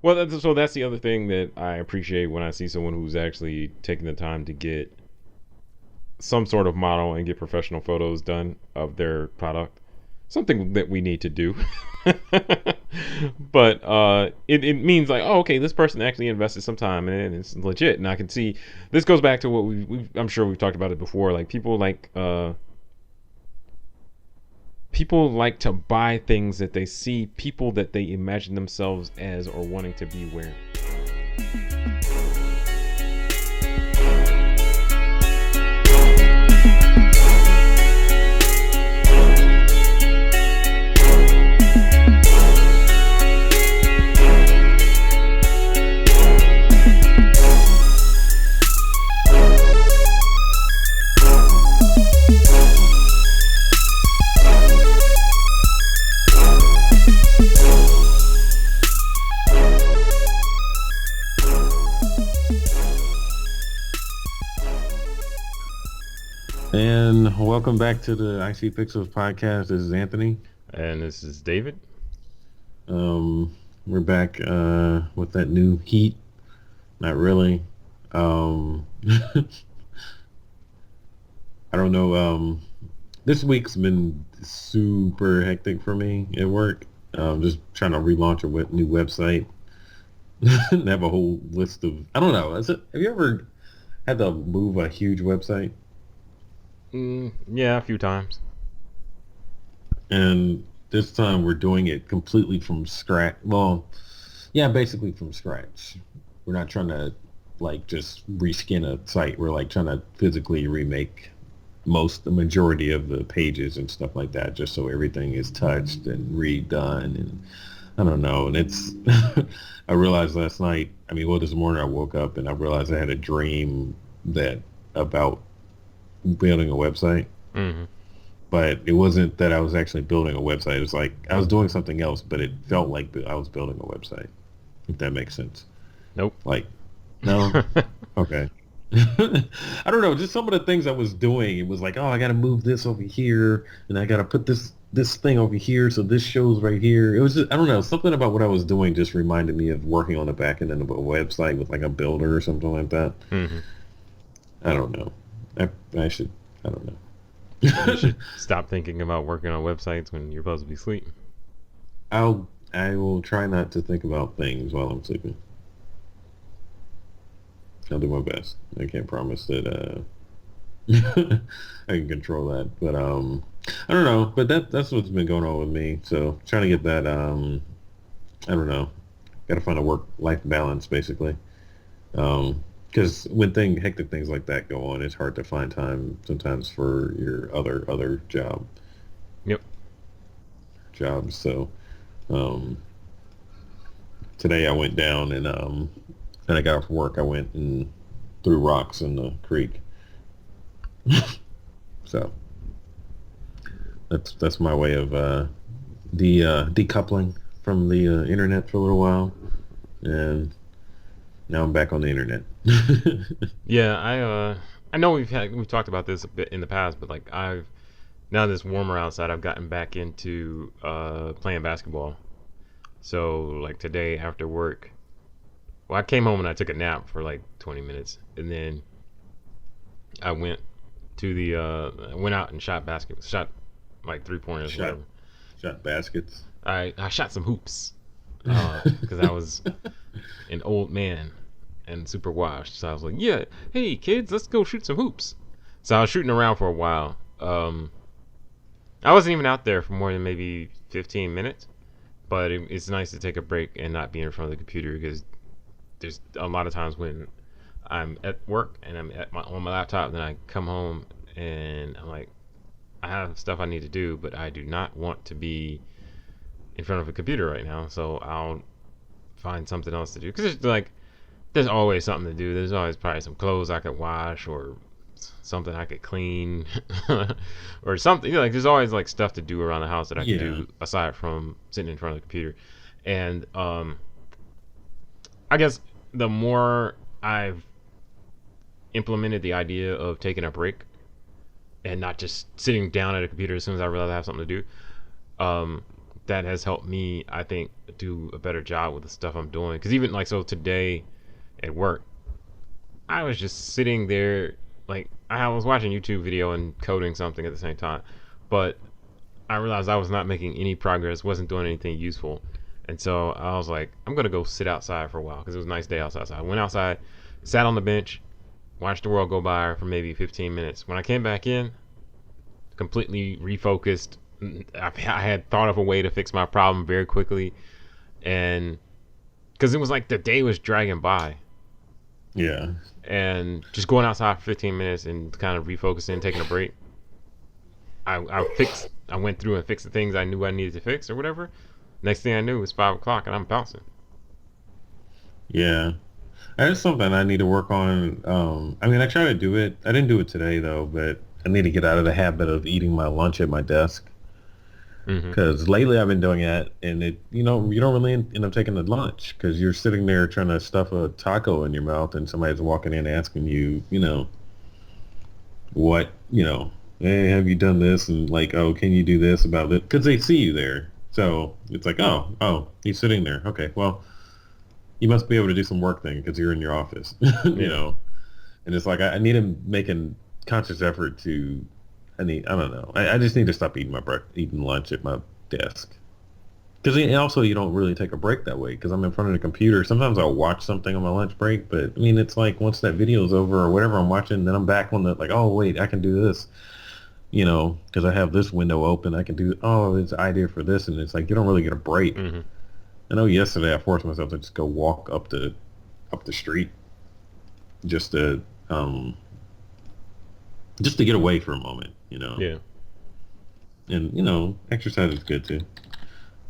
Well, that's the other thing that I appreciate when I see someone who's actually taking the time to get some sort of model and get professional photos done of their product. Something that we need to do. But it means like, oh, okay, this person actually invested some time and it's legit. And I can see this goes back to what I'm sure we've talked about it before. Like people like to buy things that they see people that they imagine themselves as or wanting to be wearing. And welcome back to the IC Pixels podcast. This is Anthony. And this is David. We're back with that new heat. Not really. I don't know. This week's been super hectic for me at work. Just trying to relaunch a new website and have a whole list of. I don't know. Have you ever had to move a huge website? Yeah, a few times. And this time we're doing it completely from scratch. Well, yeah, basically from scratch. We're not trying to like just reskin a site. We're like trying to physically remake the majority of the pages and stuff like that, just so everything is touched and redone. And I don't know. And it's, I realized last night, this morning I woke up and I realized I had a dream about building a website. Mm-hmm. But it wasn't that I was actually building a website. It was like I was doing something else, but it felt like I was building a website, if that makes sense. Nope. Like, no? Okay. I don't know. Just some of the things I was doing, it was like, oh, I got to move this over here, and I got to put this thing over here, so this shows right here. It was just, I don't know. Something about what I was doing just reminded me of working on the back end of a website with like a builder or something like that. Mm-hmm. I don't know. I should, I don't know. You should stop thinking about working on websites when you're supposed to be sleeping. I will try not to think about things while I'm sleeping. I'll do my best. I can't promise that I can control that, but I don't know. But that's what's been going on with me. So trying to get that I don't know. Got to find a work-life balance basically. Because when hectic things like that go on, it's hard to find time sometimes for your other Yep. jobs. So today I went down and I got off work. I went and threw rocks in the creek. So that's my way of decoupling from the internet for a little while, and now I'm back on the internet. Yeah, I know we've talked about this a bit in the past, but like now that it's warmer outside, I've gotten back into playing basketball. So like today after work, well, I came home and I took a nap for like 20 minutes, and then I went out and shot like 3-pointers. Shot baskets. I shot some hoops because I was an old man and super washed. So I was like, yeah, hey kids, let's go shoot some hoops. So I was shooting around for a while. I wasn't even out there for more than maybe 15 minutes, but it's nice to take a break and not be in front of the computer, because there's a lot of times when I'm at work and I'm on my laptop, then I come home and I'm like, I have stuff I need to do, but I do not want to be in front of a computer right now. So I'll find something else to do, because there's always something to do. There's always probably some clothes I could wash or something I could clean or something. Like there's always like stuff to do around the house that I can do aside from sitting in front of the computer. And I guess the more I've implemented the idea of taking a break and not just sitting down at a computer as soon as I realize I have something to do, that has helped me, I think, do a better job with the stuff I'm doing. Because even like so today at work, I was just sitting there, like I was watching a YouTube video and coding something at the same time, but I realized I was not making any progress, wasn't doing anything useful, and so I was like, I'm gonna go sit outside for a while because it was a nice day outside. So I went outside, sat on the bench, watched the world go by for maybe 15 minutes. When I came back in, completely refocused. I had thought of a way to fix my problem very quickly, and because it was like the day was dragging by, Yeah. and just going outside for 15 minutes and kind of refocusing, taking a break. I went through and fixed the things I knew I needed to fix or whatever. Next thing I knew, it was 5 o'clock and I'm bouncing. Yeah. That's something I need to work on. I mean, I try to do it. I didn't do it today though, but I need to get out of the habit of eating my lunch at my desk. Mm-hmm. Because lately I've been doing that, and you don't really end up taking the lunch because you're sitting there trying to stuff a taco in your mouth, and somebody's walking in asking you, what, hey, have you done this? And like, oh, can you do this about it? Because they see you there. So it's like, oh, he's sitting there. Okay, well, you must be able to do some work then because you're in your office, you Yeah. know. And it's like I need to make a conscious effort to. I don't know. I just need to stop eating lunch at my desk. Because also you don't really take a break that way because I'm in front of the computer. Sometimes I'll watch something on my lunch break, but I mean, it's like once that video is over or whatever I'm watching, then I'm back on the like, oh wait, I can do this, because I have this window open. I can do, oh, it's an idea for this, and it's like you don't really get a break. Mm-hmm. I know yesterday I forced myself to just go walk up the street just to get away for a moment. Yeah. And exercise is good too.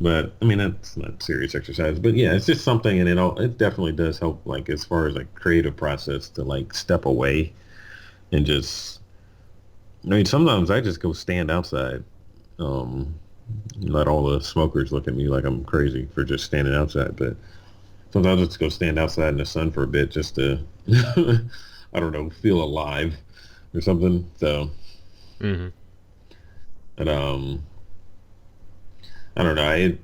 But I mean, that's not serious exercise. But yeah, it's just something, and it definitely does help, like as far as like creative process to like step away and just. I mean, sometimes I just go stand outside, let all the smokers look at me like I'm crazy for just standing outside. But sometimes I just go stand outside in the sun for a bit just to, I don't know, feel alive or something. So, Mm-hmm. but I don't know.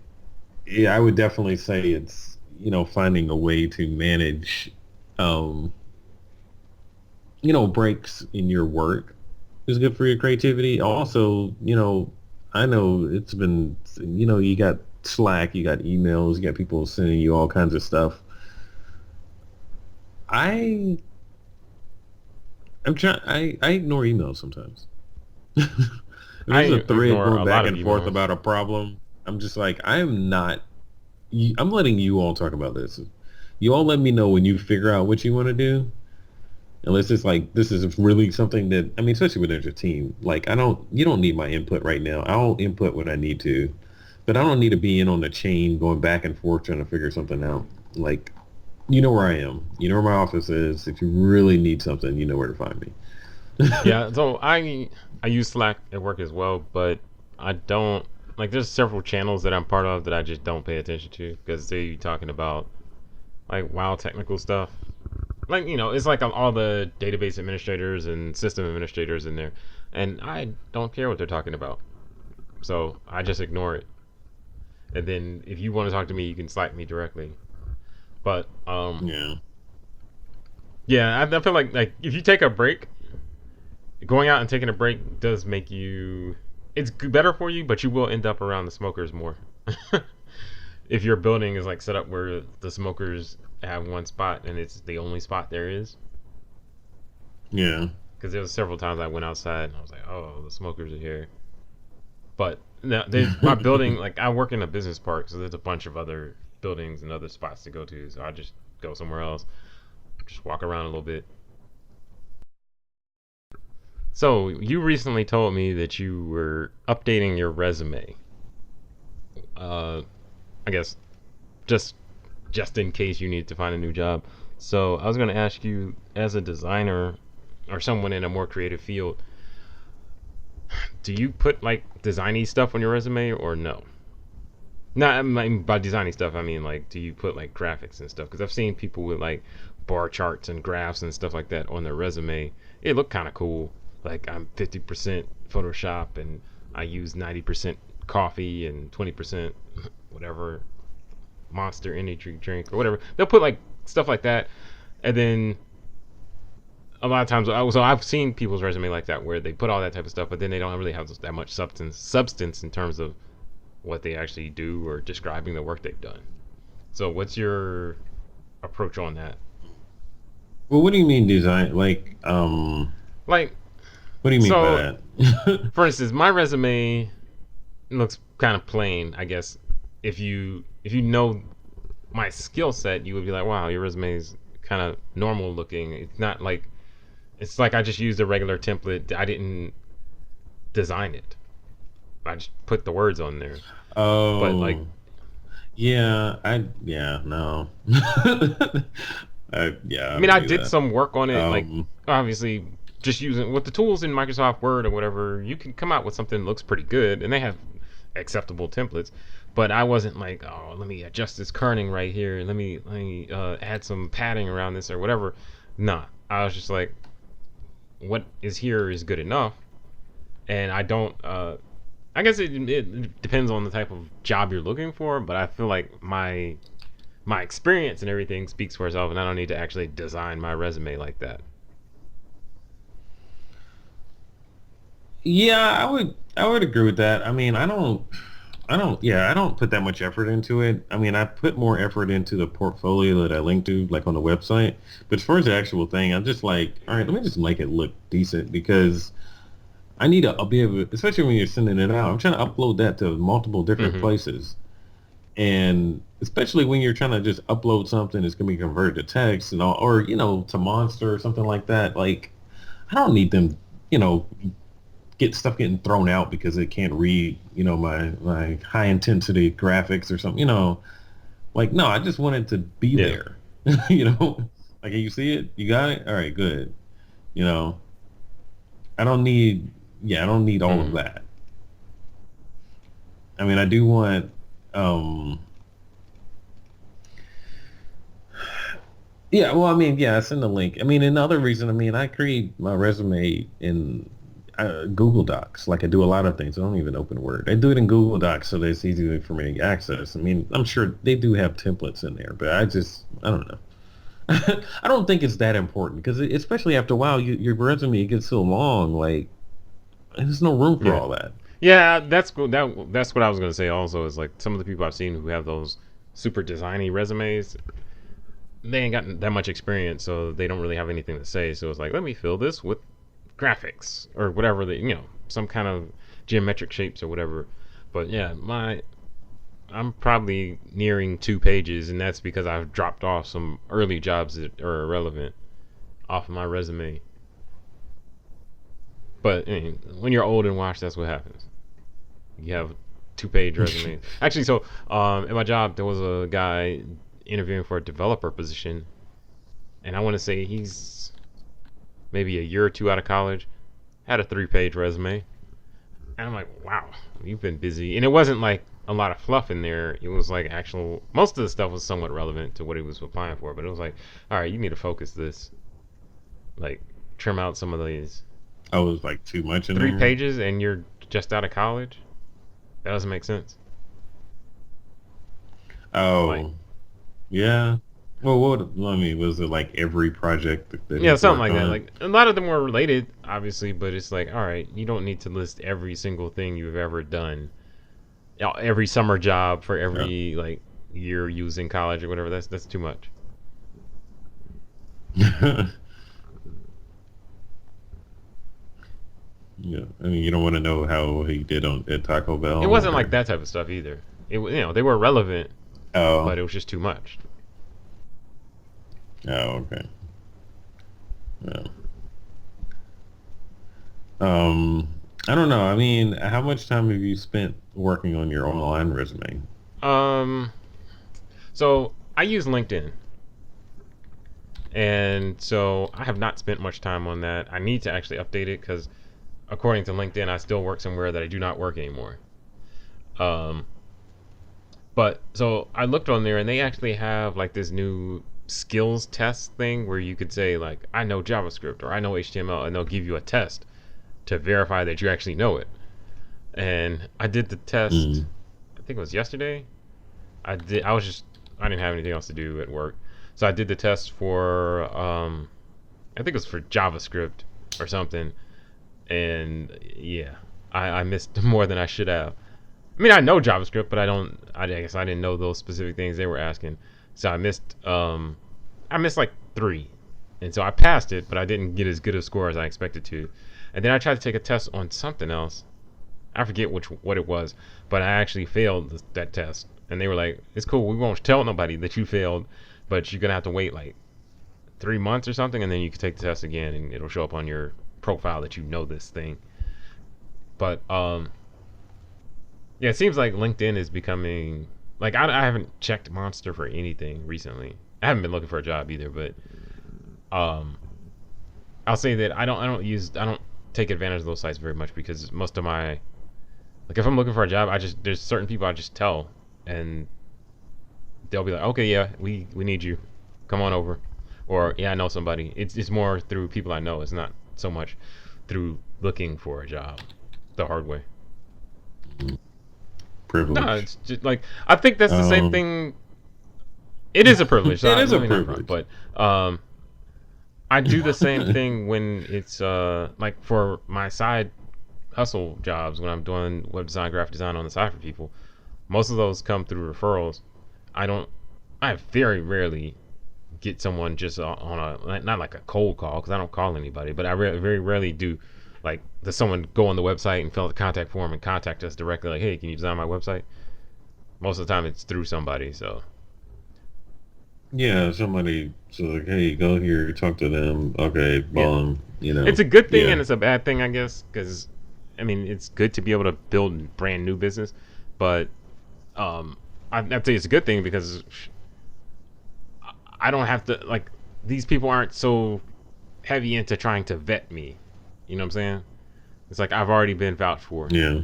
Yeah, I would definitely say it's finding a way to manage um, breaks in your work is good for your creativity. Also, I know it's been you got Slack, you got emails, you got people sending you all kinds of stuff. I I'm trying. I ignore emails sometimes. If I there's a thread ignore a going lot back of and forth emails. about a problem, I'm just like, I am not. I'm letting you all talk about this. You all let me know when you figure out what you want to do. Unless it's like this is really something that I mean, especially when there's a team. Like you don't need my input right now. I'll input when I need to, but I don't need to be in on the chain going back and forth trying to figure something out. Like, you know where I am. You know where my office is. If you really need something, you know where to find me. Yeah, so I use Slack at work as well, but I don't like. There's several channels that I'm part of that I just don't pay attention to because they talking about like wild technical stuff. Like it's like all the database administrators and system administrators in there, and I don't care what they're talking about, so I just ignore it. And then if you want to talk to me, you can Slack me directly. But Yeah. yeah, I feel like if you take a break, going out and taking a break does make you it's better for you, but you will end up around the smokers more. If your building is like set up where the smokers have one spot and it's the only spot there is, Yeah. because there was several times I went outside and I was like, oh, the smokers are here. But no, there's my building. Like I work in a business park, so there's a bunch of other buildings and other spots to go to. So I just go somewhere else, just walk around a little bit. So you recently told me that you were updating your resume. Uh, I guess just just in case you need to find a new job. So I was going to ask you, as a designer or someone in a more creative field, do you put like designy stuff on your resume or no? Not I mean, by designing stuff, I mean like, do you put like graphics and stuff? Because I've seen people with like bar charts and graphs and stuff like that on their resume. It looked kind of cool. Like I'm 50% Photoshop and I use 90% coffee and 20% whatever Monster energy drink or whatever. They'll put like stuff like that, and then a lot of times, so I've seen people's resume like that where they put all that type of stuff, but then they don't really have that much substance in terms of what they actually do or describing the work they've done. So, what's your approach on that? Well, what do you mean design? Like, What do you mean by so that? for instance, my resume looks kind of plain, I guess. If you know my skill set, you would be like, wow, your resume is kind of normal looking. It's not like it's like I just used a regular template. I didn't design it. I just put the words on there. But like, Oh, no. I I mean, don't I do did that. some work on it. Like, Um, obviously, just using with the tools in Microsoft Word or whatever, you can come out with something that looks pretty good, and they have acceptable templates. But I wasn't like, oh, let me adjust this kerning right here, and let me add some padding around this or whatever. Nah, I was just like, what is here is good enough, and I don't. I guess it depends on the type of job you're looking for, but I feel like my experience and everything speaks for itself, and I don't need to actually design my resume like that. yeah, I would agree with that. I mean, I don't put that much effort into it. I mean, I put more effort into the portfolio that I link to, like on the website. But as far as the actual thing, I'm just like, all right, let me just make it look decent because I need to be able, especially when you're sending it out. I'm trying to upload that to multiple different Mm-hmm. places. And especially when you're trying to just upload something that's going to be converted to text and all, or, to Monster or something like that. Like, I don't need them, you know, get stuff getting thrown out because it can't read, my high intensity graphics or something, like, no, I just want it to be Yeah. there, you know, like, you see it, you got it. All right, good. You know, I don't need, yeah, I don't need all of Mm-hmm. that. I mean, I do want, um, yeah, well, I mean, yeah, send the link. I mean, another reason, I mean, I create my resume in Google Docs. Like I do a lot of things. I don't even open Word. I do it in Google Docs so that it's easy for me to access. I mean, I'm sure they do have templates in there, but I don't know. I don't think it's that important because especially after a while, your resume gets so long, like there's no room for Yeah. all that. Yeah, that's cool. That's what I was gonna say. Also, is like some of the people I've seen who have those super designy resumes, they ain't got that much experience, so they don't really have anything to say. So it's like, let me fill this with graphics or whatever some kind of geometric shapes or whatever. But yeah, my I'm probably nearing 2 pages, and that's because I've dropped off some early jobs that are irrelevant off of my resume. But I mean, when you're old and washed, that's what happens. You have 2 page resumes. Actually, so at my job, there was a guy interviewing for a developer position, and I want to say he's maybe a year or two out of college. Had a 3 page resume, and I'm like, wow, you've been busy. And it wasn't like a lot of fluff in there. It was like actual. Most of the stuff was somewhat relevant to what he was applying for, but it was like, all right, you need to focus this. Like, trim out some of these I was like too much in three there. pages, and you're just out of college. That doesn't make sense. Like, Oh, yeah. Well, I mean, was it like every project that yeah, he's something worked like that. on? Like a lot of them were related, obviously, but it's like, all right, you don't need to list every single thing you've ever done, every summer job for Yeah. every like year you was in college or whatever. That's too much. Yeah, I mean, you don't want to know how he did on at Taco It Bell, wasn't like or that type of stuff either. They were relevant, but oh, it was just too much. oh, okay. Yeah. I don't know. I mean, how much time have you spent working on your online resume? Um, so I use LinkedIn, and so I have not spent much time on that. I need to actually update it because according to LinkedIn, I still work somewhere that I do not work anymore. Um, but so I looked on there, and they actually have like this new skills test thing where you could say like I know JavaScript or I know HTML, and they'll give you a test to verify that you actually know it. and I did the test. Mm. I think it was yesterday. I was just I didn't have anything else to do at work, so I did the test for I think it was for JavaScript or something, and yeah, I missed more than I should have. I mean, I know JavaScript, but I don't. I guess I didn't know those specific things they were asking, so I missed like three, and so I passed it, but I didn't get as good a score as I expected to. And then I tried to take a test on something else. I forget what it was, but I actually failed that test. And they were like, "It's cool. We won't tell nobody that you failed, but you're gonna have to wait like 3 months or something, and then you can take the test again, and it'll show up on your profile that you know this thing." But yeah, it seems like LinkedIn is becoming like I haven't checked Monster for anything recently. I haven't been looking for a job either, but um, I'll say that I don't take advantage of those sites very much because most of my like if I'm looking for a job, I just there's certain people I just tell, and they'll be like, okay, yeah, we need you, come on over, or yeah, I know somebody. It's more through people I know. It's not so much through looking for a job the hard way. No, Privilege. it's just like I think that's the same Um, thing. It is a privilege. So it is let a me not wrong, privilege. but I do the same thing when it's like for my side hustle jobs when I'm doing web design, graphic design on the side for people. Most of those come through referrals. I don't. I very rarely get someone just on a not like a cold call because I don't call anybody, but very rarely do. Like, does someone go on the website and fill out the contact form and contact us directly? Like, hey, can you design my website? Most of the time, it's through somebody. So Yeah, somebody so like, hey, go here, talk to them. Okay, yeah, bomb. it's a good thing Yeah, and it's a bad thing, I guess, because I mean, it's good to be able to build brand new business, but um, I'd say it's a good thing because I don't have to like these people aren't so heavy into trying to vet me. You know what I'm saying? It's like I've already been vouched for. yeah,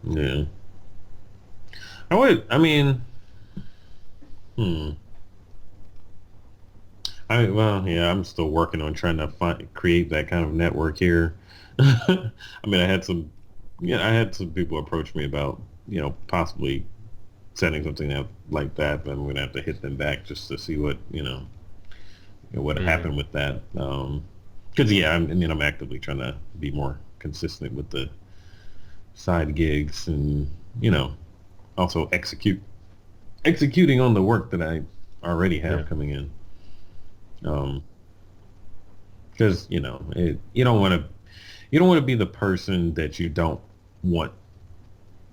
yeah. I would. I mean, hmm. Well, yeah. I'm still working on trying to create that kind of network here. I mean, I had some people approach me about, possibly setting something up like that, but I'm gonna have to hit them back just to see what, what Mm-hmm. happened with that. Because yeah, I'm actively trying to be more consistent with the side gigs and you know also executing on the work that I already Yeah. have coming in. Um, because you don't want to be the person that you don't want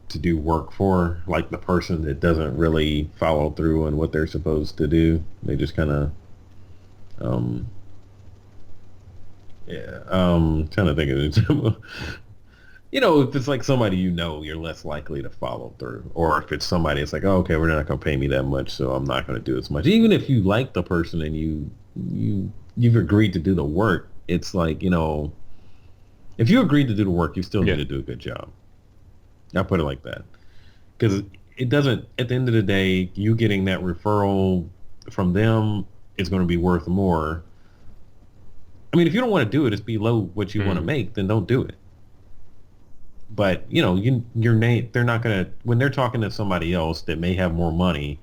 to do work for, like the person that doesn't really follow through on what they're supposed to do. They just kind of um, yeah. Trying to think of an example. If it's like somebody you're less likely to follow through. Or if it's somebody, it's like, oh, okay, we're not going to pay me that much, so I'm not going to do as much. Even if you like the person and you've agreed to do the work, it's like, if you agreed to do the work, you still need Yeah. to do a good job. I'll put it like that. Because it doesn't, at the end of the day, you getting that referral from them is going to be worth more. I mean, if you don't want to do it, it's below what you want to Mm-hmm. make, then don't do it. But your name, they're not gonna when they're talking to somebody else that may have more money,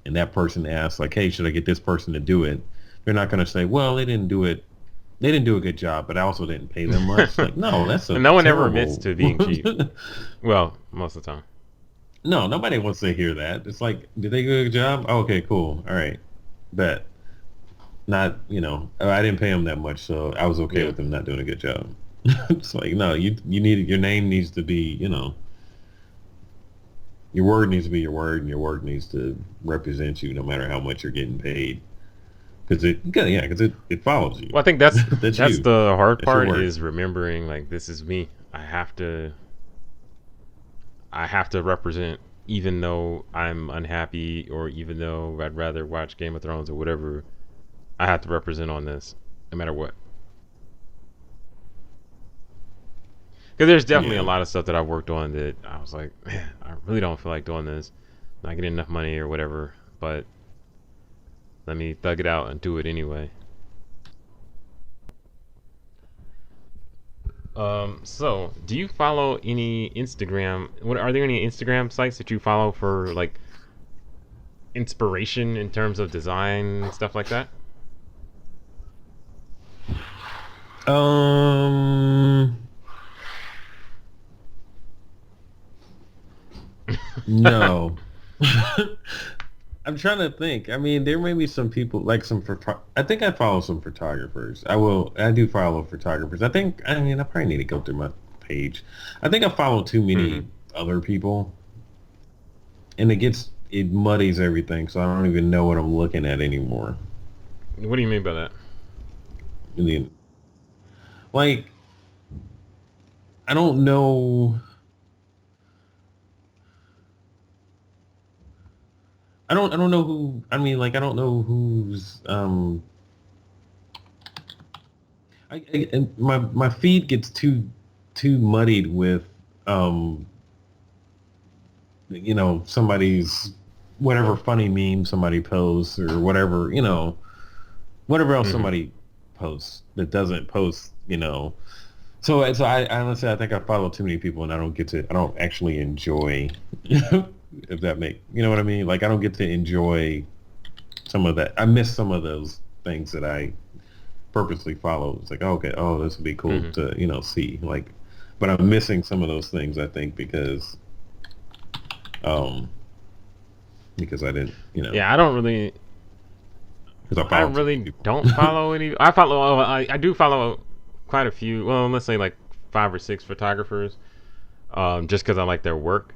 and that person asks like, "Hey, should I get this person to do it?" They're not gonna say, "Well, they didn't do it. They didn't do a good job, but I also didn't pay them much." Like, no, that's a And no one ever admits terrible. to being cheap. Well, most of the time. No, nobody wants to hear that. It's like, did they do a good job? Oh, okay, cool, all right, bet. Not, I didn't pay them that much, so I was okay Yeah. with them not doing a good job. It's like, no, you need your name needs to be, your word needs to be your word, and your word needs to represent you, no matter how much you're getting paid. Because it follows you. Well, I think That's that's you. the hard That's your part work. is remembering like this is me. I have to represent even though I'm unhappy or even though I'd rather watch Game of Thrones or whatever. I have to represent on this no matter what. Because there's definitely a Yeah. lot of stuff that I've worked on that I was like, man, I really don't feel like doing this. Not getting enough money or whatever, but let me thug it out and do it anyway. So do you follow any Instagram? What are there any Instagram sites that you follow for like inspiration in terms of design and stuff like that? Um, no. I'm trying to think. I mean, there may be some people like some photo. I think I follow some photographers. I will. I do follow photographers. I think. I mean, I probably need to go through my page. I think I follow too Hmm. many other people, and it muddies everything. So I don't even know what I'm looking at anymore. What do you mean by that? I mean, like I don't know. I don't know who. I mean, like I don't know who's. And my feed gets too muddied with um somebody's whatever funny meme somebody posts or whatever whatever else Hmm. somebody posts that doesn't post so I honestly I think I follow too many people and I don't actually enjoy if that make you know what I mean, like I don't get to enjoy some of that. I miss some of those things that I purposely follow. It's like, oh, okay, oh, this would be cool Hmm. to see, like, but I'm missing some of those things, I think, um because I didn't, Yeah, I don't really. because I I followed too many really people. don't follow any. I follow. Oh, I do follow quite a few. Well, let's say like 5 or 6 photographers. Just because I like their work.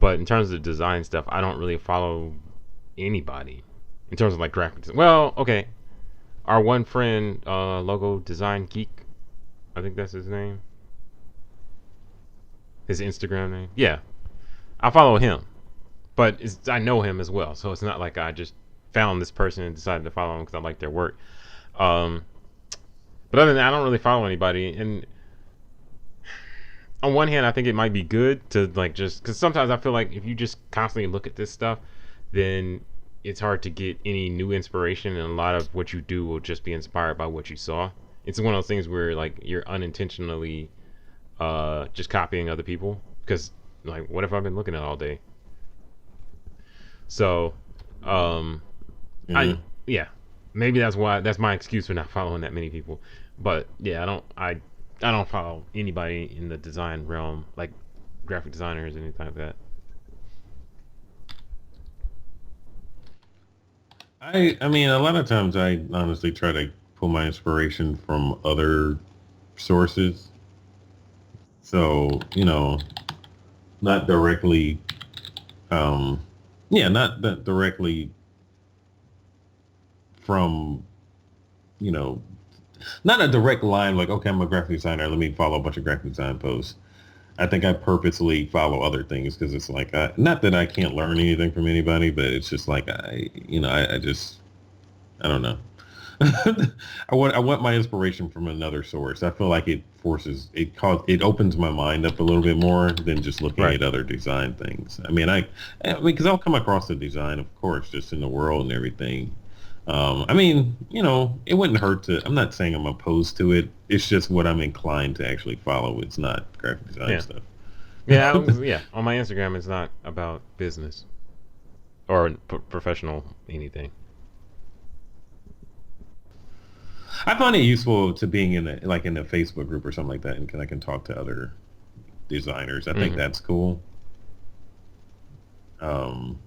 But in terms of design stuff, I don't really follow anybody. In terms of like graphic design. Well, okay. Our one friend, logo design geek. I think that's his name. His Instagram name. Yeah, I follow him, but I know him as well, so it's not like I just found this person and decided to follow him because I like their work. Um, but other than that, I don't really follow anybody. And on one hand, I think it might be good to like just because sometimes I feel like if you just constantly look at this stuff, then it's hard to get any new inspiration, and a lot of what you do will just be inspired by what you saw. It's one of those things where like you're unintentionally just copying other people because like what if I've been looking at all day? So, um, I Yeah. yeah, maybe that's my excuse for not following that many people. But yeah, I don't follow anybody in the design realm like graphic designers or anything like that. I mean, a lot of times I honestly try to pull my inspiration from other sources. So, not directly, um, yeah, not that directly from, you know, not a direct line like, okay, I'm a graphic designer. Let me follow a bunch of graphic design posts. I think I purposely follow other things because it's like, not that I can't learn anything from anybody, but it's just like I just, I don't know. I want my inspiration from another source. I feel like it opens my mind up a little bit more than just looking Right. at other design things. I mean, because I'll come across the design, of course, just in the world and everything. I mean, it wouldn't hurt to. I'm not saying I'm opposed to it. It's just what I'm inclined to actually follow. It's not graphic design Yeah. stuff. Yeah. On my Instagram, it's not about business or professional anything. I find it useful to being in a Facebook group or something like that, and I can talk to other designers. I think Hmm. that's cool. Um,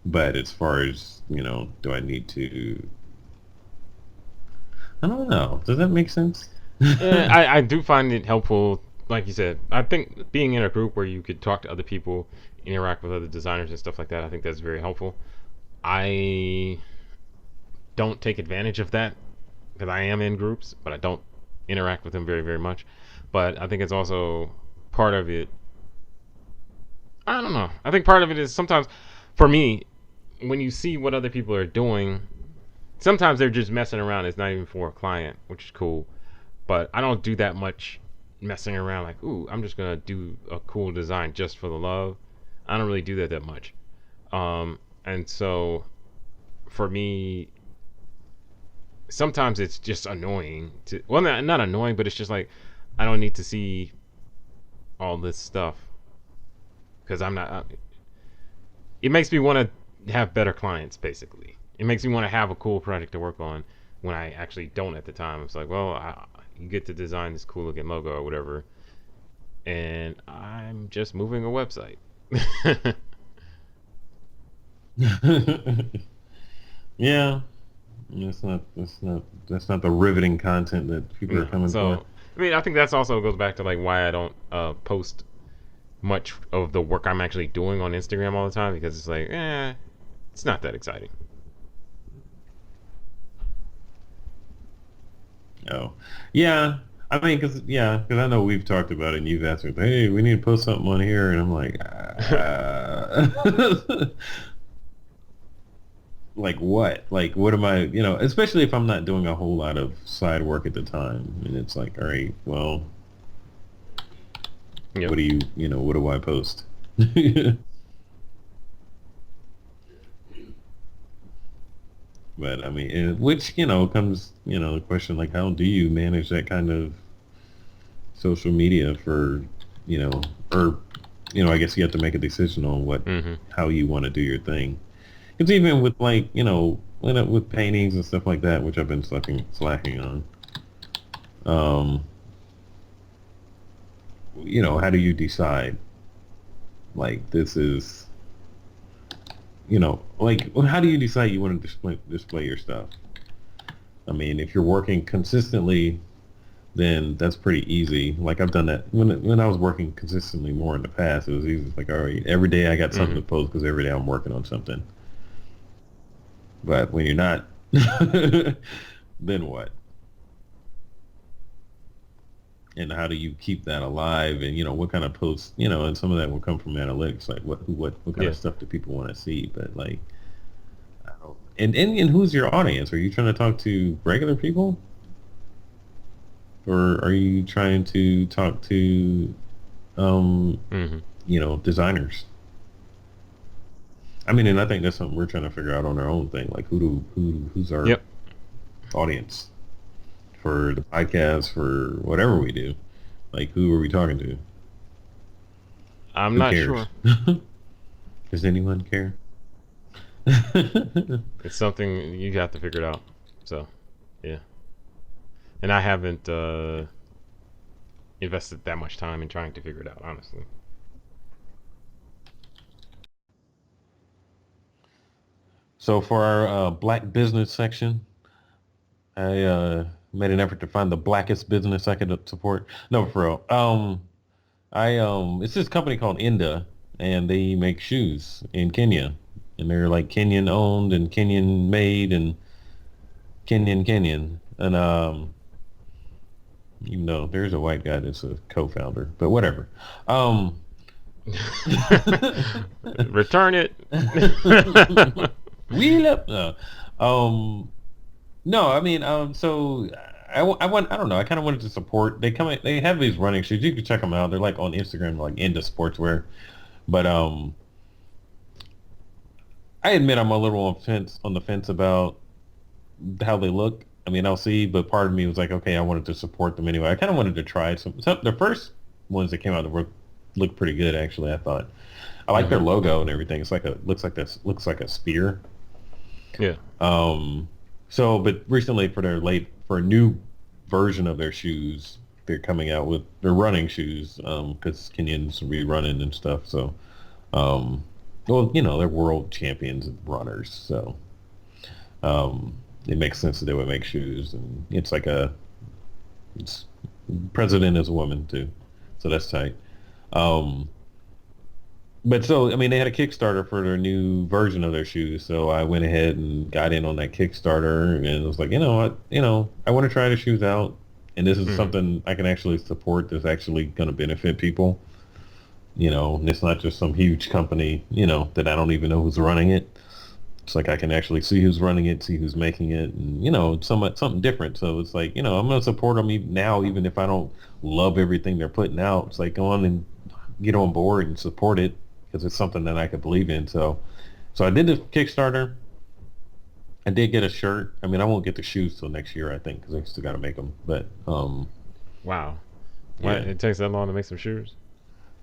but as far as, do I need to, I don't know. Does that make sense? I do find it helpful. Like you said, I think being in a group where you could talk to other people, interact with other designers and stuff like that, I think that's very helpful. I don't take advantage of that because I am in groups, but I don't interact with them very, very much. But I think it's also part of it. I don't know. I think part of it is sometimes, for me, when you see what other people are doing, sometimes they're just messing around. It's not even for a client, which is cool. But I don't do that much messing around. Like, ooh, I'm just gonna do a cool design just for the love. I don't really do that much. And so for me, sometimes it's just annoying to, well, not annoying, but it's just like I don't need to see all this stuff because I'm not. It makes me want to have better clients. Basically, it makes me want to have a cool project to work on when I actually don't at the time. It's like, well, you get to design this cool looking logo or whatever, and I'm just moving a website. Yeah, that's not the riveting content that people are No, coming for. so I mean, I think that's also goes back to like why I don't post much of the work I'm actually doing on Instagram all the time because it's like, it's not that exciting. Oh, yeah. I mean, because I know we've talked about it, and you've asked me, "Hey, we need to post something on here," and I'm like, like what? Like, what am I? Especially if I'm not doing a whole lot of side work at the time, and it's like, all right, well, Yep. what do what do I post? But I mean, which comes the question like, how do you manage that kind of social media for you know or I guess you have to make a decision on Mm-hmm. how you want to do your thing. Because even with like with paintings and stuff like that, which I've been slacking on, um, how do you decide like this is like how do you decide you want to display your stuff? I mean, if you're working consistently, then that's pretty easy. Like I've done that when I was working consistently more in the past. It was easy. It's like, all right, every day I got something Mm-hmm. to post because every day I'm working on something. But when you're not, then what? And how do you keep that alive? And what kind of posts? And some of that will come from analytics. Like what kind Yeah. of stuff do people want to see? But like, I don't. And who's your audience? Are you trying to talk to regular people, or are you trying to talk to um, Mm-hmm. designers? I mean, and I think that's something we're trying to figure out on our own thing. Like, who's our Yep. audience for the podcast, for whatever we do? Like, who are we talking to? I'm Who not cares? sure. Does anyone care? It's something you have to figure it out. So, yeah. And I haven't invested that much time in trying to figure it out, honestly. So for our black business section, I made an effort to find the blackest business I could support. No, for real. I it's this company called Inda, and they make shoes in Kenya, and they're like Kenyan owned and Kenyan made and Kenyan, and even though there's a white guy that's a co-founder, but whatever. Um, Return it. Wheel up. No. No, I mean, so I don't know. I kind of wanted to support. They have these running shoes. You can check them out. They're like on Instagram, like Into Sportswear. But I admit I'm a little on the fence about how they look. I mean, I'll see, but part of me was like, okay, I wanted to support them anyway. I kind of wanted to try some. The first ones that came out looked pretty good, actually. I thought I like their Mm-hmm. logo and everything. It's like a looks like a spear. Yeah. Um, but recently for a new version of their shoes, they're coming out with their running shoes because Kenyans will be running and stuff. So, um, well, they're world champions runners, so it makes sense that they would make shoes, and it's president is a woman too, so that's tight. Um, but so, I mean, they had a Kickstarter for their new version of their shoes. So I went ahead and got in on that Kickstarter and was like, I want to try the shoes out. And this is Mm-hmm. something I can actually support that's actually going to benefit people. And it's not just some huge company, that I don't even know who's running it. It's like I can actually see who's running it, see who's making it, and, it's something different. So it's like, I'm going to support them now, even if I don't love everything they're putting out. It's like, go on and get on board and support it because it's something that I could believe in. So I did the Kickstarter. I did get a shirt. I mean, I won't get the shoes till next year, I think, because I still got to make them. But Wow. What? yeah. It takes that long to make some shoes?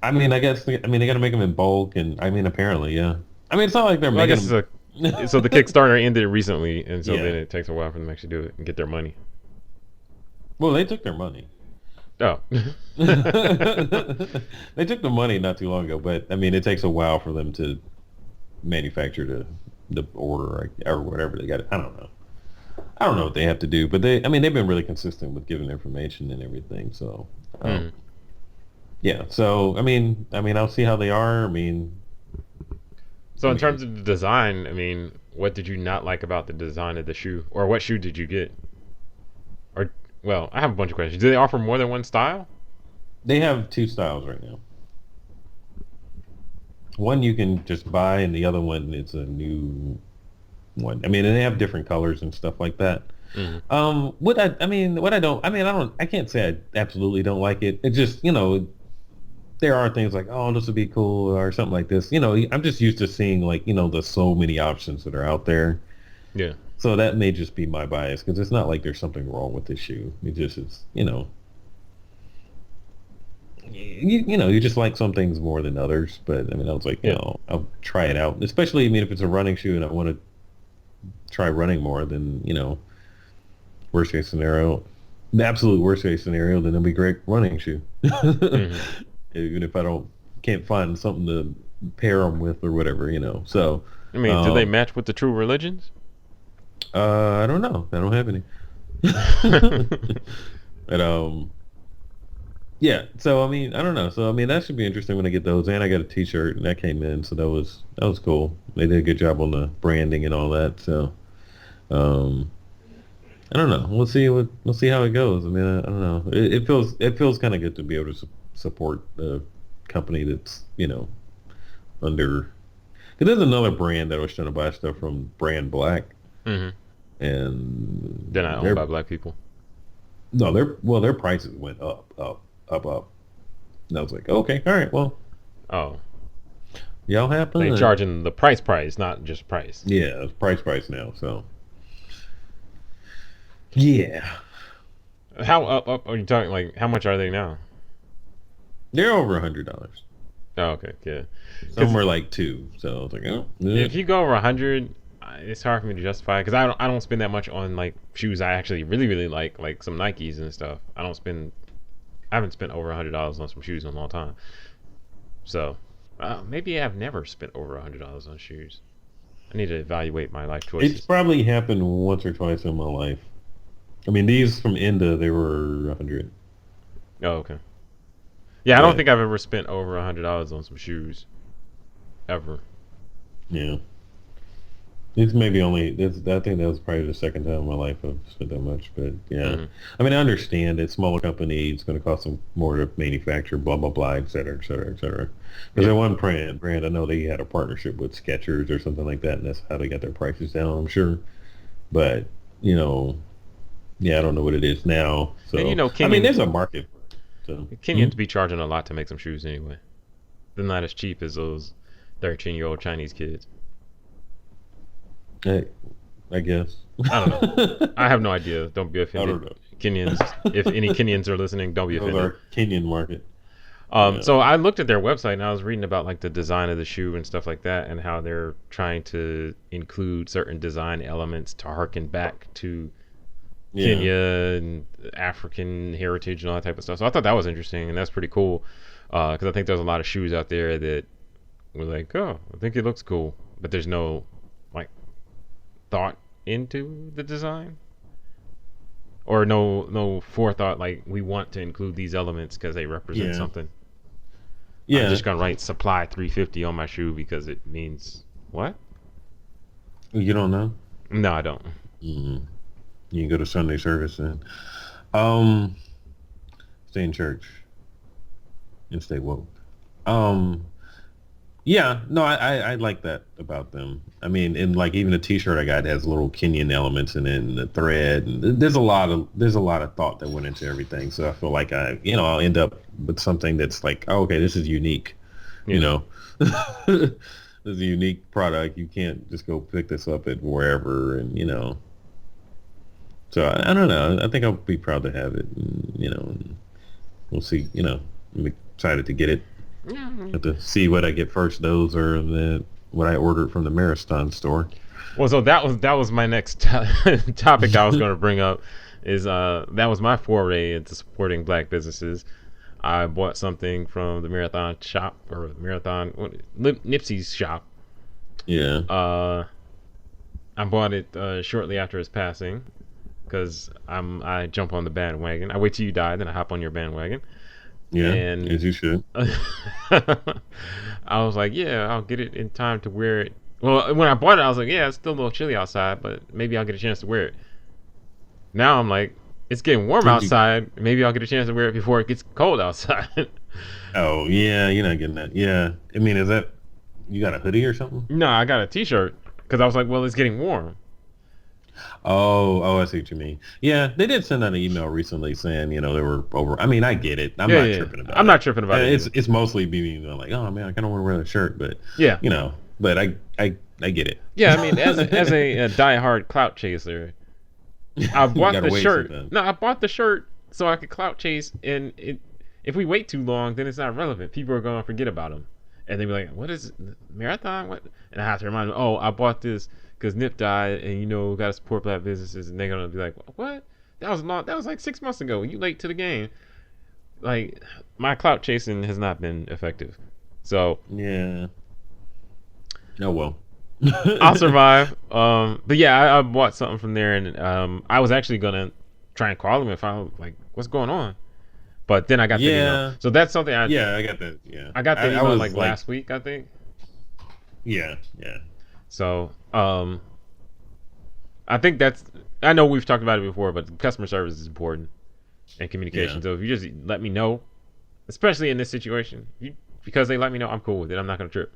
I mean, I guess I mean they got to make them in bulk, and I mean, apparently, yeah. I mean, it's not like they're Well, I guess making it's them. so the Kickstarter ended recently, and so then Yeah. it takes a while for them to actually do it and get their money. Well, they took their money. Oh. They took the money not too long ago, but I mean, it takes a while for them to manufacture the order or whatever they got. I don't know. I don't know what they have to do, but I mean, they've been really consistent with giving information and everything. So, Hmm. yeah. So, I'll see how they are. So I in mean, terms of the design, I mean, what did you not like about the design of the shoe, or what shoe did you get? Or well, I have a bunch of questions. Do they offer more than one style? they have two styles right now. One you can just buy, and the other one is a new one. I mean, and they have different colors and stuff like that. Hmm. I can't say I absolutely don't like it. It just, there are things like, oh, this would be cool or something like this. I'm just used to seeing like, there's so many options that are out there. Yeah. So that may just be my bias because it's not like there's something wrong with this shoe. It just is, you just like some things more than others. But I mean, I was like, Yeah. I'll try it out. Especially, I mean, if it's a running shoe and I want to try running more, then, worst case scenario, the absolute worst case scenario, then it'll be a great running shoe. Hmm. Even if I can't find something to pair them with or whatever, So, I mean, do they um, match with the true religions? I don't know. I don't have any. But yeah. So I mean, I don't know. So I mean, that should be interesting when I get those. And I got a T-shirt, and that came in, so that was cool. They did a good job on the branding and all that. So um, I don't know. We'll see how it goes. I mean, I don't know. It feels kind of good to be able to support a company that's under. Cause there's another brand that I was trying to buy stuff from, Brand Black, Hmm. and They're not owned by black people. no, their prices went up, up, up, up. And I was like, okay, all right, well, Oh, y'all have they fun. charging the price, not just price. Yeah, it's price now. So yeah, How up are you talking? Like, how much are they now? they're over $100. Oh, okay, yeah. Some Because were like two. So I was like, oh, if you go over 100, it's hard for me to justify. Because I don't spend that much on like shoes I actually really really like some Nikes and stuff. I haven't spent over $100 on some shoes in a long time. So maybe I've never spent over $100 on shoes. I need to evaluate my life it's choices. probably happened once or twice in my life. I mean, these from Inda, they were 100, Oh, okay. Yeah, I don't but think I've ever spent over $100 on some shoes ever. yeah. It's maybe only. I think that was probably the second time in my life I've spent that much. But yeah, Hmm. I mean, I understand it's smaller company. It's going to cost them more to manufacture. Blah blah blah, et cetera, et cetera, et cetera. Because Yeah. at one brand, I know they had a partnership with Skechers or something like that, and that's how they got their prices down. I'm sure. But you know, yeah, I don't know what it is now. And So I mean, there's a market for it. So Kenyans be charging a lot to make some shoes anyway. They're not as cheap as those 13-year-old Chinese kids. hey, I guess. I don't know. I have no idea. Don't be I don't offended, know. Kenyans. If any Kenyans are listening, don't be Those offended. are Kenyan market. Yeah. So I looked at their website and I was reading about like the design of the shoe and stuff like that, and how they're trying to include certain design elements to harken back to Yeah. Kenya and African heritage and all that type of stuff. So I thought that was interesting, and that's pretty cool because I think there's a lot of shoes out there that were like, oh, I think it looks cool, but there's no like thought into the design or no forethought. Like we want to include these elements because they represent Yeah. something. I'm Yeah. just gonna write supply 350 on my shoe because it means what? You don't know? No, I don't. Mm. You can go to Sunday service then. Um, stay in church and stay woke. Um, yeah, no, I like that about them. I mean, and like even the T-shirt I got has little Kenyan elements in it, and the thread, and there's a lot of thought that went into everything. So I feel like I'll end up with something that's like, oh, okay, this is unique, you Yeah. know. this is a unique product. You can't just go pick this up at wherever, and So I don't know. I think I'll be proud to have it. And we'll see. I'm excited to get it. Yeah. Have to see what I get first. Those or what I ordered from the Marathon store. Well, so that was my next topic I was going to bring up. Is that was my foray into supporting black businesses. I bought something from the Marathon shop or Nipsey's shop. Yeah. I bought it shortly after his passing because I jump on the bandwagon. I wait till you die, then I hop on your bandwagon. Yeah. And as you should. I was like, yeah, I'll get it in time to wear it. Well, when I bought it, I was like, yeah, it's still a little chilly outside, but maybe I'll get a chance to wear it. Now I'm like, it's getting warm outside. Maybe I'll get a chance to wear it before it gets cold outside. Oh, yeah, you're not getting that. Yeah. I mean, is that, you got a hoodie or something? No, I got a t-shirt because I was like, well, it's getting warm. Oh, I see what you mean. Yeah, they did send out an email recently saying, they were over. I mean, I get it. I'm not tripping about it. I'm not tripping about it. It's mostly me being like, oh man, I kind of want to wear the shirt, but yeah, but I get it. Yeah, I mean, as a diehard clout chaser, I bought the shirt. No, I bought the shirt so I could clout chase, and if we wait too long, then it's not relevant. People are going to forget about them, and they be like, "What is it? Marathon? What?" And I have to remind them, "Oh, I bought this because Nip died, and got to support black businesses." And they're gonna be like, "What? That was long. That was like 6 months ago. You late to the game." Like, my clout chasing has not been effective. So yeah. Oh well. I'll survive. But yeah, I bought something from there, and I was actually gonna try and call him and find out like what's going on. But then I got the email. So that's something I got that. Yeah. I got the email like last week, I think. Yeah. So I think I know we've talked about it before, but customer service is important and communication. Yeah. So if you just let me know, especially in this situation, because they let me know, I'm cool with it. I'm not gonna trip.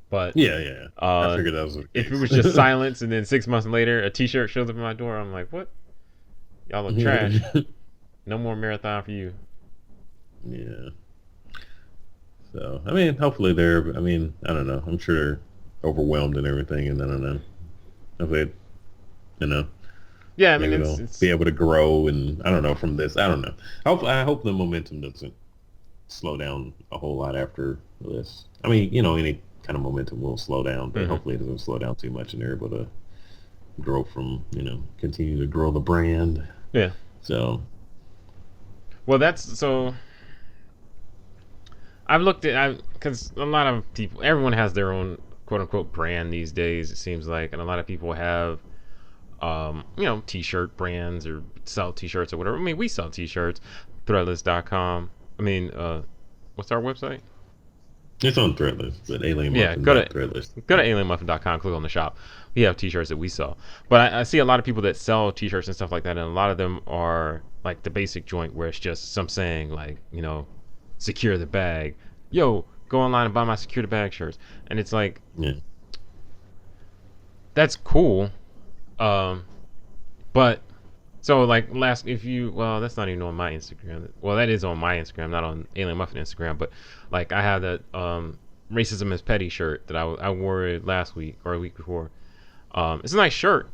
But yeah. I figured that was the case. If it was just silence and then 6 months later a t-shirt shows up at my door, I'm like, what? Y'all look trash. No more Marathon for you. Yeah. So, I mean, hopefully I don't know. I'm sure they're overwhelmed and everything, and I don't know. Hopefully, yeah, I mean, it's be able to grow, and I don't know from this. I don't know. I hope the momentum doesn't slow down a whole lot after this. I mean, any kind of momentum will slow down, but hopefully it doesn't slow down too much, and they're able to grow from, continue to grow the brand. Yeah. So. Well, I've looked at, because a lot of people, everyone has their own quote unquote brand these days, it seems like, and a lot of people have, t-shirt brands or sell t-shirts or whatever. I mean, we sell t-shirts, threadless.com. I mean, what's our website? It's on Threadless, but Alienmuffin. Yeah, go to Threadless. Go to alienmuffin.com, click on the shop. We have t-shirts that we sell. But I see a lot of people that sell t-shirts and stuff like that, and a lot of them are like the basic joint where it's just some saying like, secure the bag. Yo, go online and buy my secure the bag shirts. And it's like, yeah, that's cool. But so like that's not even on my Instagram. Well, that is on my Instagram, not on Alien Muffin Instagram. But like I have that racism is petty shirt that I wore it last week or a week before. It's a nice shirt,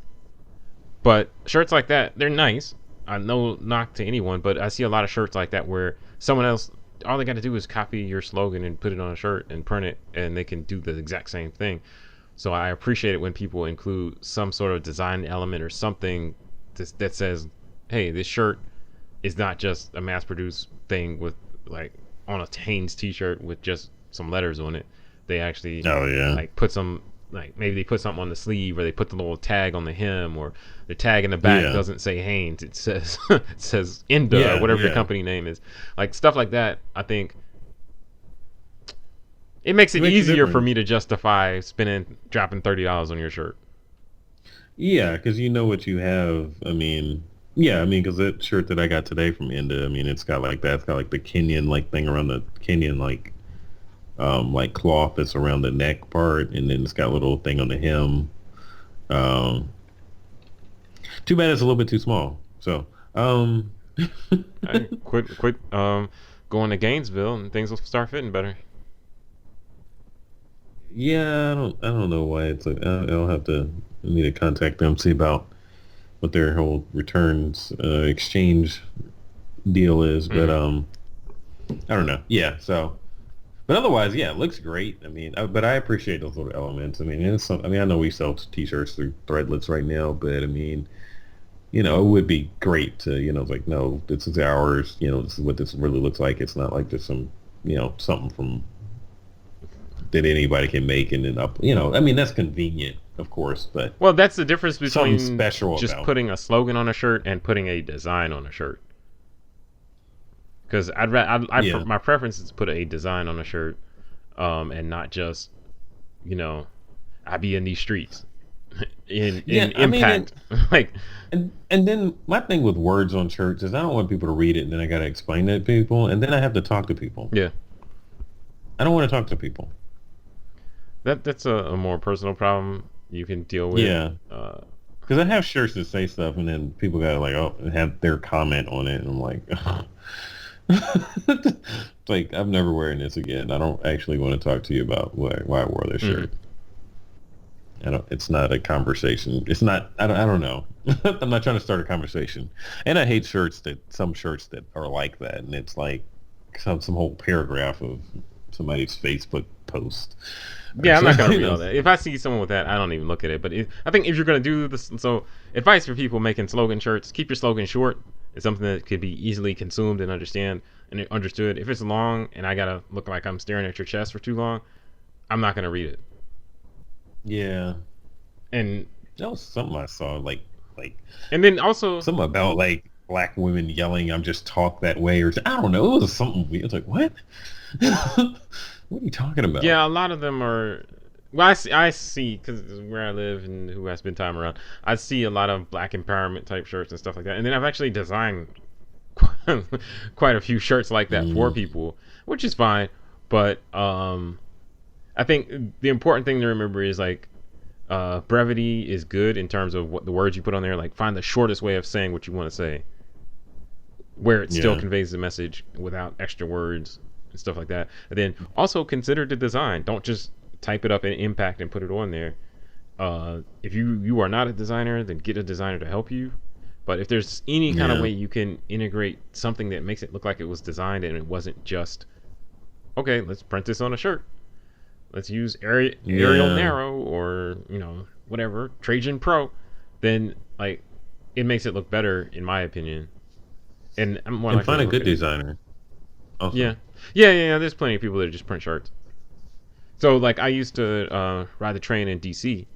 but shirts like that, they're nice. I no knock to anyone, but I see a lot of shirts like that where someone else, all they got to do is copy your slogan and put it on a shirt and print it, and they can do the exact same thing. So I appreciate it when people include some sort of design element or something that says, hey, this shirt is not just a mass-produced thing with like on a Hanes t-shirt with just some letters on it. They actually like put some, like maybe they put something on the sleeve, or they put the little tag on the hem, or the tag in the back doesn't say Hanes, it says it says Inda or whatever the company name is. Like stuff like that, I think it makes it easier for me to justify dropping $30 on your shirt. Yeah, because you know what you have. I mean, because that shirt that I got today from Inda, I mean, it's got like that. It's got like the Kenyan like thing around the Kenyan like cloth that's around the neck part, and then it's got a little thing on the hem. Too bad it's a little bit too small. So, I quit going to Gainesville, and things will start fitting better. Yeah, I don't know why it's like I'll have to I need to contact them, see about what their whole returns exchange deal is, but Hmm. I don't know. Yeah, so but otherwise, yeah, it looks great. I mean, but I appreciate those little elements. I mean, I mean, I know we sell t-shirts through Threadless right now, but I mean, it would be great to, like, no, this is ours. This is what this really looks like. It's not like just some, something from that anybody can make and then up. I mean, that's convenient, of course, but Well, that's the difference something between special just about. putting a slogan on a shirt and putting a design on a shirt. Because Yeah, my preference is to put a design on a shirt, and not just, you know, I be in these streets in yeah. I mean, impact. Like, and then my thing with words on shirts is I don't want people to read it and then I got to explain it to people and then I have to talk to people. yeah, I don't want to talk to people. that's a more personal problem you can deal with. Yeah, Uh, because I have shirts that say stuff and then people got to like have their comment on it and I'm like, it's like I'm never wearing this again. I don't actually want to talk to you about why I wore this mhm. shirt. I don't. It's not a conversation. It's not. I don't know. I'm not trying to start a conversation. And I hate some shirts that are like that, and it's like some whole paragraph of somebody's Facebook post or Yeah, I'm not something. gonna read all that. If I see someone with that, I don't even look at it. But I think if you're gonna do this, so advice for people making slogan shirts: keep your slogan short. It's something that could be easily consumed and understood. If it's long and I gotta look like I'm staring at your chest for too long, I'm not gonna read it. Yeah, And that was something I saw. Like and then also, something about like black women yelling, "I'm just talk that way," or I don't know. It was something weird. It's like what? What are you talking about? yeah, a lot of them are. Well, I see, because where I live and who I spend time around, I see a lot of black empowerment type shirts and stuff like that. And then I've actually designed quite a few shirts like that for Mm, people, which is fine. But I think the important thing to remember is like, brevity is good in terms of what the words you put on there. Like, find the shortest way of saying what you want to say, where it still yeah, conveys the message without extra words and stuff like that. And then also consider the design. Don't just type it up in Impact and put it on there. If you are not a designer, then get a designer to help you. But if there's any kind of yeah, way you can integrate something that makes it look like it was designed and it wasn't just, okay, let's print this on a shirt. Let's use Arial yeah. Narrow or whatever Trajan Pro, then like it makes it look better in my opinion, and I'm more And likely find to a look good at it. designer Yeah, also. yeah. There's plenty of people that just print shirts. So like I used to ride the train in DC,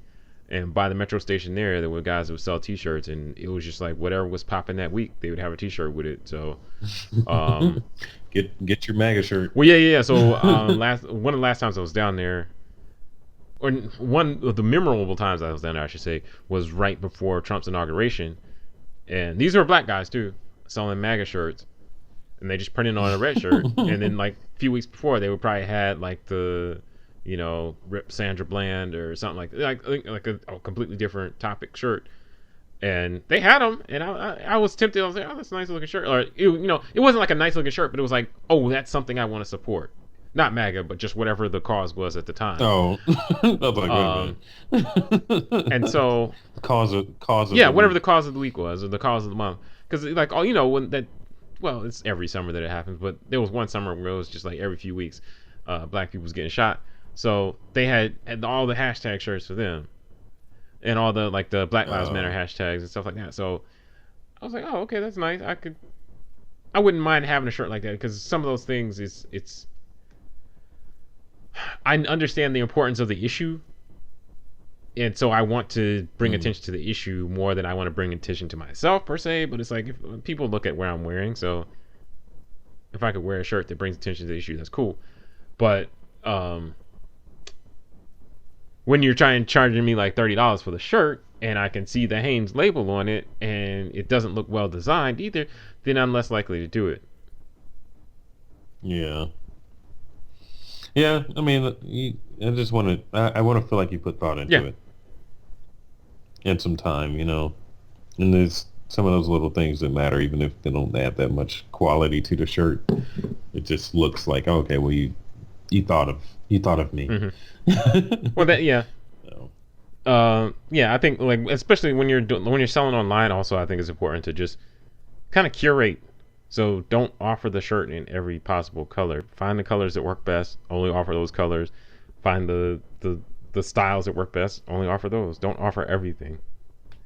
and by the metro station there were guys that would sell T-shirts, and it was just like whatever was popping that week, they would have a T-shirt with it. So, um, Get your MAGA shirt. well, yeah. So last one of the last times I was down there, or one of the memorable times I was down there, I should say, was right before Trump's inauguration, and these are black guys too, selling MAGA shirts, and they just printed on a red shirt, and then like a few weeks before, they would probably had like the, Rip Sandra Bland or something like a completely different topic shirt, and they had them, and I was tempted. I was like, oh, that's a nice looking shirt, or it wasn't like a nice looking shirt, but it was like, oh, that's something I want to support, not MAGA, but just whatever the cause was at the time. Oh, I was like, wait a Um, and minute. so Cause of yeah, the whatever week. the cause of the week was, or the cause of the month, because like, oh, when that, well, it's every summer that it happens, but there was one summer where it was just like every few weeks, black people was getting shot, so they had all the hashtag shirts for them, and all the like the Black Lives Matter Uh, hashtags and stuff like that. So I was like, oh, okay, that's nice. I wouldn't mind having a shirt like that, because some of those things it's I understand the importance of the issue, and so I want to bring mm, attention to the issue more than I want to bring attention to myself per se. But it's like, if people look at where I'm wearing, so if I could wear a shirt that brings attention to the issue, that's cool. But um, when you're trying charging me like $30 for the shirt, and I can see the Hanes label on it, and it doesn't look well designed either, then I'm less likely to do it. yeah, yeah. I mean, I just want to. I want to feel like you put thought Yeah, into it and some time. And there's some of those little things that matter, even if they don't add that much quality to the shirt. It just looks like, okay, well, you thought of You thought of me. Hmm. Well, that yeah. So, Yeah, I think like especially when you're selling online, also I think it's important to just kind of curate. So don't offer the shirt in every possible color. Find the colors that work best. Only offer those colors. Find the styles that work best. Only offer those. Don't offer everything.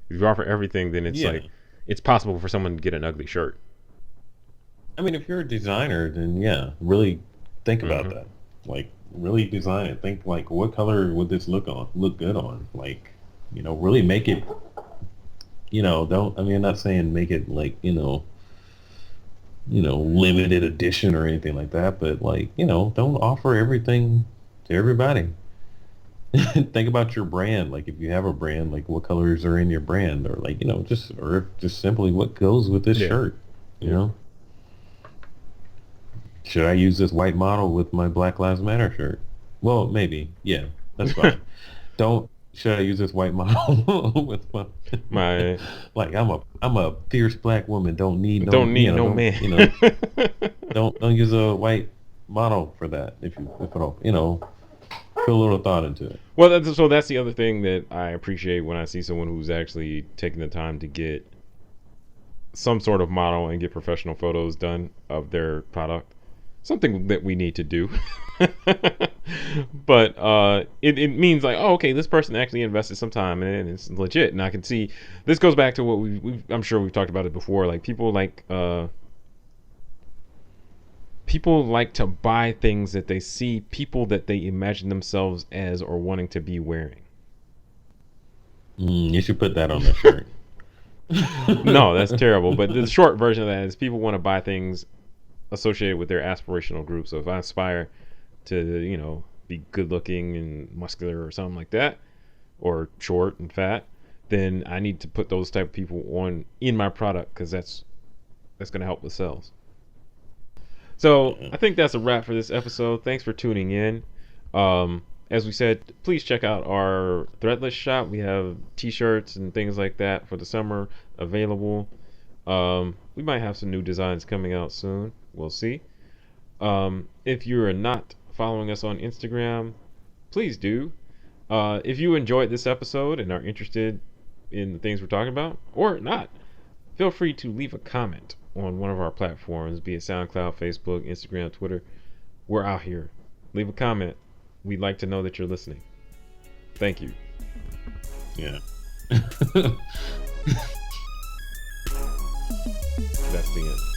If you offer everything, then it's yeah. like it's possible for someone to get an ugly shirt. I mean, if you're a designer, then yeah, really think about Hmm. that. Like, really design it. Think like, what color would this look good on? Like, really make it. Don't. I mean, I'm not saying make it like limited edition or anything like that, but like, don't offer everything to everybody. Think about your brand. Like, if you have a brand, like what colors are in your brand, or like, just simply what goes with this Yeah. shirt. You Yeah. know, should I use this white model with my Black Lives Matter shirt? Well, maybe. Yeah, that's fine. Don't. Should I use this white model with my My like I'm a fierce black woman. Don't need no don't need no man. don't use a white model for that if at all. Put a little thought into it. Well, that's the other thing that I appreciate when I see someone who's actually taking the time to get some sort of model and get professional photos done of their product. Something that we need to do. But it means like, oh, okay, this person actually invested some time and it's legit. And I can see this goes back to what I'm sure we've talked about it before. Like people like to buy things that they see people that they imagine themselves as or wanting to be wearing. You should put that on the shirt. No, that's terrible. But the short version of that is people want to buy things associated with their aspirational group. So if I aspire to, be good looking and muscular or something like that, or short and fat, then I need to put those type of people on in my product because that's going to help with sales. So I think that's a wrap for this episode. Thanks for tuning in. As we said, please check out our Threadless shop. We have t-shirts and things like that for the summer available. We might have some new designs coming out soon. We'll see. If you are not following us on Instagram, please do. If you enjoyed this episode and are interested in the things we're talking about, or not, feel free to leave a comment on one of our platforms, be it SoundCloud, Facebook, Instagram, Twitter. We're out here. Leave a comment. We'd like to know that you're listening. Thank you. Yeah. That's the end.